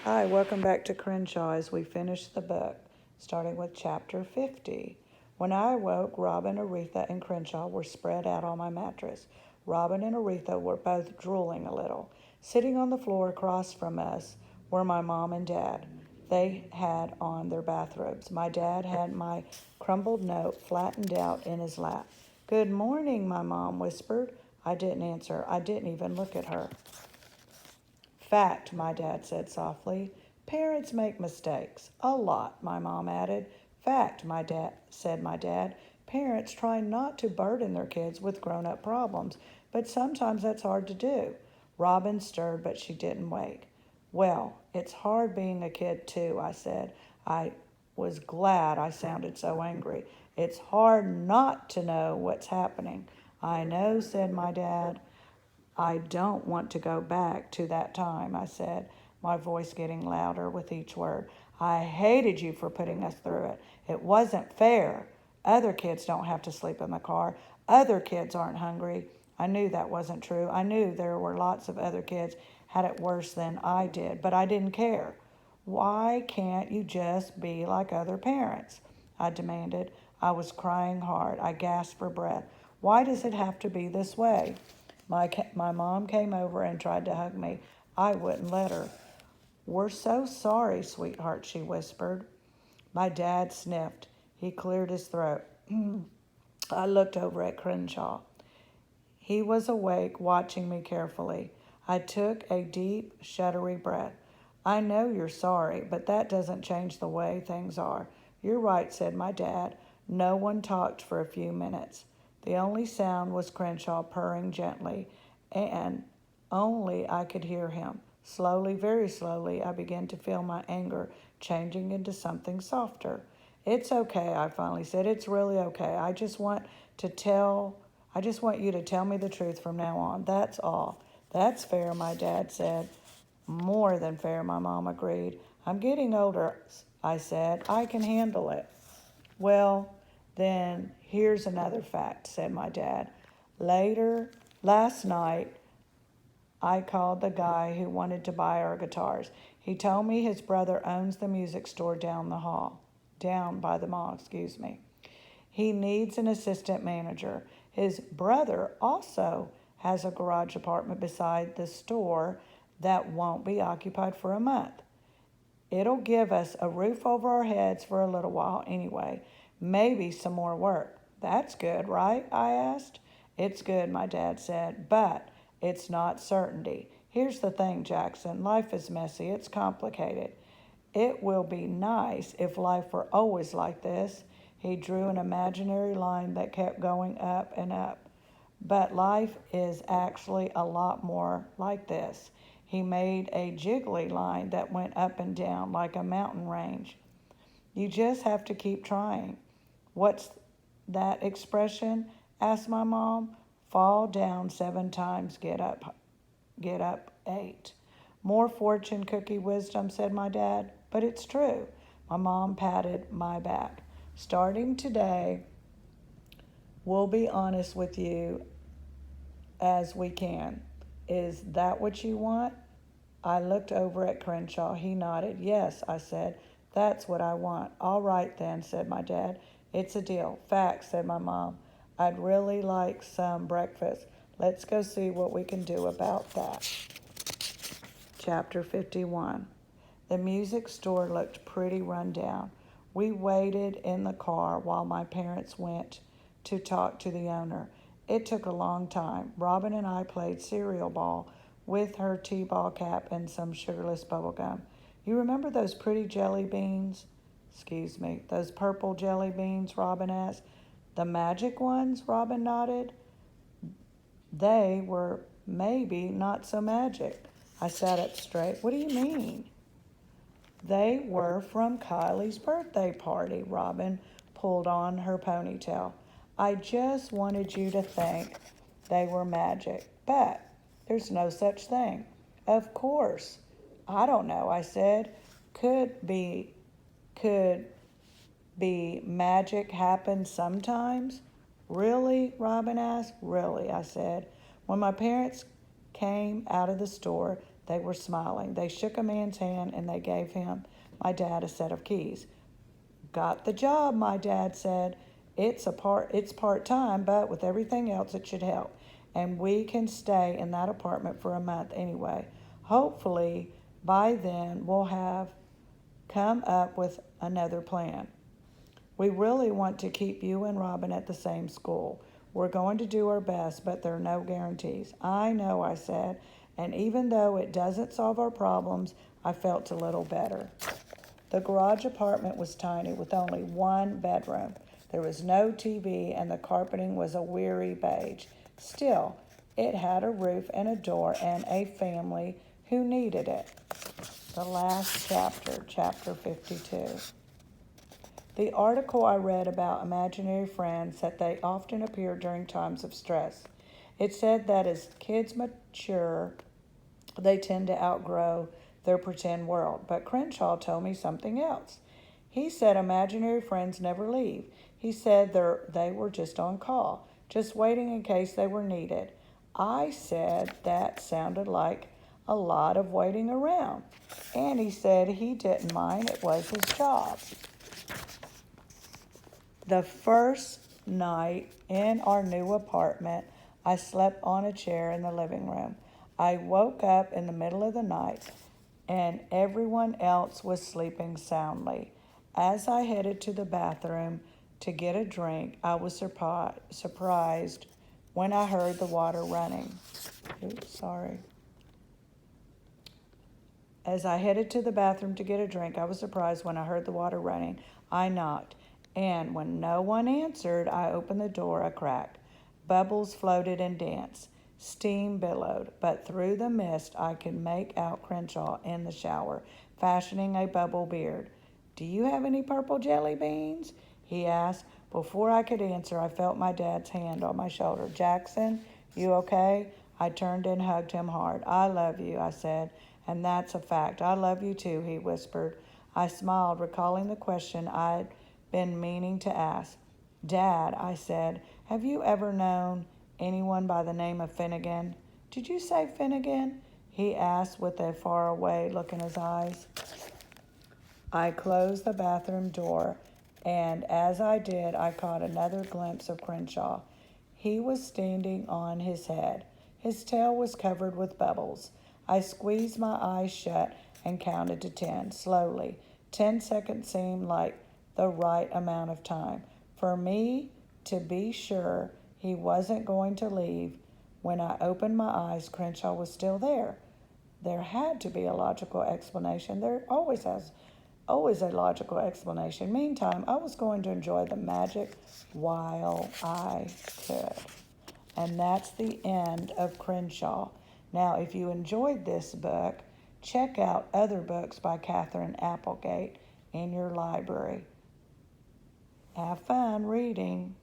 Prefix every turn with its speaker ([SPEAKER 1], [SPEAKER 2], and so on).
[SPEAKER 1] Hi, welcome back to Crenshaw as we finish the book, starting with chapter 50. When I awoke, Robin, Aretha, and Crenshaw were spread out on my mattress. Robin and Aretha were both drooling a little. Sitting on the floor across from us were my mom and dad. They had on their bathrobes. My dad had my crumpled note flattened out in his lap. Good morning, my mom whispered. I didn't answer. I didn't even look at her. Fact, my dad said softly. Parents make mistakes. A lot, my mom added. Fact, my dad. Parents try not to burden their kids with grown-up problems, but sometimes that's hard to do. Robin stirred, but she didn't wake. Well, it's hard being a kid too, I said. I was glad I sounded so angry. It's hard not to know what's happening. I know, said my dad. I don't want to go back to that time, I said, my voice getting louder with each word. I hated you for putting us through it. It wasn't fair. Other kids don't have to sleep in the car. Other kids aren't hungry. I knew that wasn't true. I knew there were lots of other kids had it worse than I did, but I didn't care. Why can't you just be like other parents? I demanded. I was crying hard. I gasped for breath. Why does it have to be this way? My mom came over and tried to hug me. I wouldn't let her. We're so sorry, sweetheart, she whispered. My dad sniffed. He cleared his throat. I looked over at Crenshaw. He was awake, watching me carefully. I took a deep, shuddery breath. I know you're sorry, but that doesn't change the way things are. You're right, said my dad. No one talked for a few minutes. The only sound was Crenshaw purring gently, and only I could hear him. Slowly, very slowly, I began to feel my anger changing into something softer. It's okay, I finally said. It's really okay. I just want you to tell me the truth from now on. That's all. That's fair, my dad said. More than fair, my mom agreed. I'm getting older, I said. I can handle it. Well, then here's another fact, said my dad. Later, last night, I called the guy who wanted to buy our guitars. He told me his brother owns the music store down by the mall, excuse me. He needs an assistant manager. His brother also has a garage apartment beside the store that won't be occupied for a month. It'll give us a roof over our heads for a little while anyway. Maybe some more work. That's good, right? I asked. It's good, my dad said, but it's not certainty. Here's the thing, Jackson. Life is messy. It's complicated. It will be nice if life were always like this. He drew an imaginary line that kept going up and up. But life is actually a lot more like this. He made a jiggly line that went up and down like a mountain range. You just have to keep trying. What's that expression? Asked my mom. Fall down 7 times, get up 8. More fortune cookie wisdom, said my dad, but it's true. My mom patted my back. Starting today, we'll be honest with you as we can. Is that what you want? I looked over at Crenshaw. He nodded. Yes, I said. That's what I want. All right then, said my dad. It's a deal. Facts, said my mom. I'd really like some breakfast. Let's go see what we can do about that. Chapter 51. The music store looked pretty run down. We waited in the car while my parents went to talk to the owner. It took a long time. Robin and I played cereal ball with her T-ball cap and some sugarless bubble gum. You remember those pretty jelly beans? Those purple jelly beans, Robin asked. The magic ones, Robin nodded. They were maybe not so magic. I sat up straight. What do you mean? They were from Kylie's birthday party. Robin pulled on her ponytail. I just wanted you to think they were magic, but there's no such thing. Of course. I don't know, I said. Could be magic happen sometimes? Really? Robin asked. Really, I said. When my parents came out of the store, They were smiling. They shook a man's hand and they gave him, my dad, a set of keys. Got the job, my dad said. It's part-time, but with everything else it should help. And we can stay in that apartment for a month anyway. Hopefully, by then we'll have come up with another plan. We really want to keep you and Robin at the same school. We're going to do our best, but there are no guarantees. I know, I said, and even though it doesn't solve our problems, I felt a little better. The garage apartment was tiny with only one bedroom. There was no TV and the carpeting was a weary beige. Still, it had a roof and a door and a family who needed it. The last chapter, chapter 52. The article I read about imaginary friends said they often appear during times of stress. It said that as kids mature, they tend to outgrow their pretend world. But Crenshaw told me something else. He said imaginary friends never leave. He said they were just on call, just waiting in case they were needed. I said that sounded like a lot of waiting around. And he said he didn't mind, it was his job. The first night in our new apartment, I slept on a chair in the living room. I woke up in the middle of the night and everyone else was sleeping soundly. As I headed to the bathroom to get a drink, I was surprised when I heard the water running. As I headed to the bathroom to get a drink, I was surprised when I heard the water running. I knocked, and when no one answered, I opened the door a crack. Bubbles floated and danced. Steam billowed, but through the mist I could make out Crenshaw in the shower, fashioning a bubble beard. "Do you have any purple jelly beans?" he asked. Before I could answer, I felt my dad's hand on my shoulder. "Jackson, you okay?" I turned and hugged him hard. "I love you," I said, "and that's a fact. I love you too," he whispered. I smiled, recalling the question I'd been meaning to ask. "Dad," I said, "have you ever known anyone by the name of Finnegan?" "Did you say Finnegan?" he asked with a faraway look in his eyes. I closed the bathroom door, and as I did, I caught another glimpse of Crenshaw. He was standing on his head. His tail was covered with bubbles. I squeezed my eyes shut and counted to 10, slowly. 10 seconds seemed like the right amount of time for me to be sure he wasn't going to leave. When I opened my eyes, Crenshaw was still there. There had to be a logical explanation. There always a logical explanation. Meantime, I was going to enjoy the magic while I could. And that's the end of Crenshaw. Now, if you enjoyed this book, check out other books by Catherine Applegate in your library. Have fun reading.